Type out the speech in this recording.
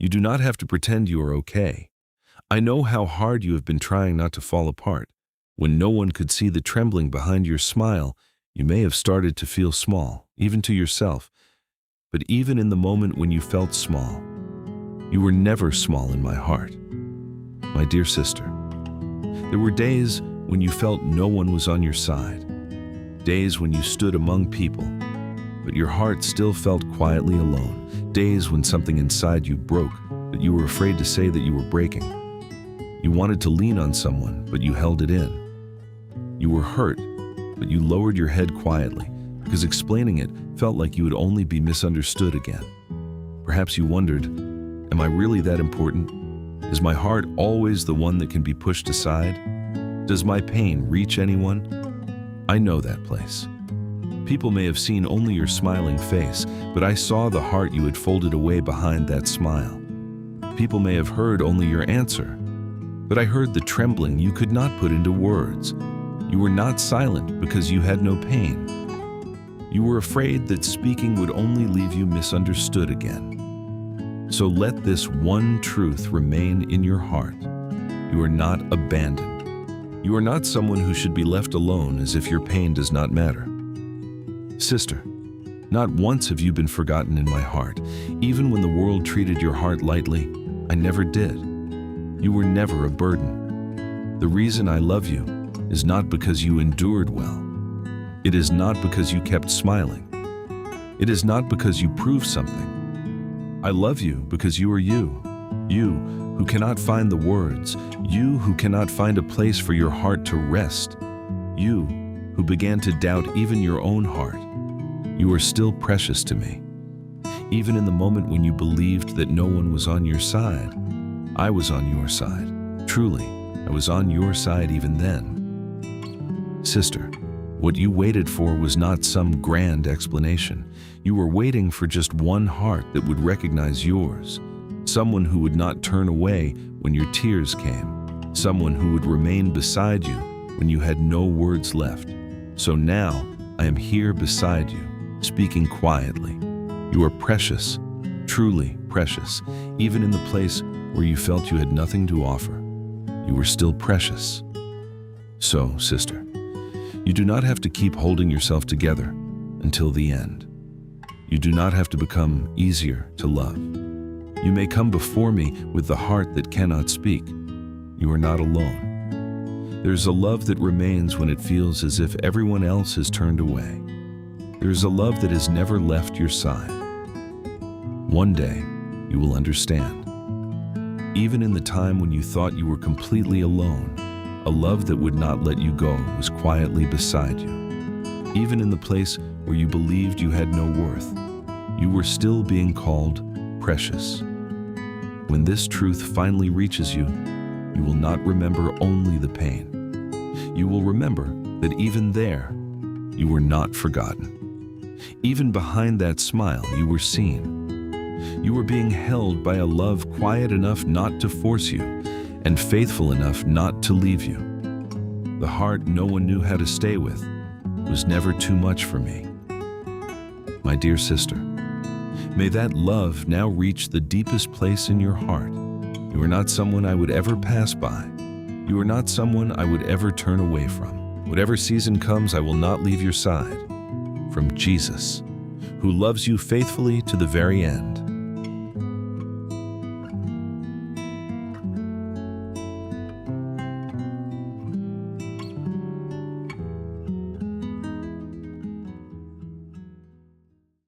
You do not have to pretend you are okay. I know how hard you have been trying not to fall apart. When no one could see the trembling behind your smile, you may have started to feel small, even to yourself. But even in the moment when you felt small, you were never small in my heart. My dear sister, there were days when you felt no one was on your side. Days when you stood among people, but your heart still felt quietly alone. Days when something inside you broke, but you were afraid to say that you were breaking. You wanted to lean on someone, but you held it in. You were hurt, but you lowered your head quietly, because explaining it felt like you would only be misunderstood again. Perhaps you wondered, am I really that important? Is my heart always the one that can be pushed aside? Does my pain reach anyone? I know that place. People may have seen only your smiling face, but I saw the heart you had folded away behind that smile. People may have heard only your answer, but I heard the trembling you could not put into words. You were not silent because you had no pain. You were afraid that speaking would only leave you misunderstood again. So let this one truth remain in your heart. You are not abandoned. You are not someone who should be left alone as if your pain does not matter. Sister, not once have you been forgotten in my heart. Even when the world treated your heart lightly, I never did. You were never a burden. The reason I love you is not because you endured well. It is not because you kept smiling. It is not because you proved something. I love you because you are you. You who cannot find the words. You who cannot find a place for your heart to rest. You who began to doubt even your own heart. You are still precious to me. Even in the moment when you believed that no one was on your side, I was on your side. Truly, I was on your side even then. Sister, what you waited for was not some grand explanation. You were waiting for just one heart that would recognize yours. Someone who would not turn away when your tears came. Someone who would remain beside you when you had no words left. So now, I am here beside you, speaking quietly. You are precious, truly precious, even in the place where you felt you had nothing to offer. You were still precious. So, sister, you do not have to keep holding yourself together until the end. You do not have to become easier to love. You may come before me with the heart that cannot speak. You are not alone. There's a love that remains when it feels as if everyone else has turned away. There's a love that has never left your side. One day, you will understand. Even in the time when you thought you were completely alone, a love that would not let you go was quietly beside you. Even in the place where you believed you had no worth, you were still being called precious. When this truth finally reaches you, you will not remember only the pain. You will remember that even there, you were not forgotten. Even behind that smile, you were seen. You were being held by a love quiet enough not to force you, and faithful enough not to leave you. The heart no one knew how to stay with was never too much for me. My dear sister, may that love now reach the deepest place in your heart. You are not someone I would ever pass by. You are not someone I would ever turn away from. Whatever season comes, I will not leave your side. From Jesus, who loves you faithfully to the very end.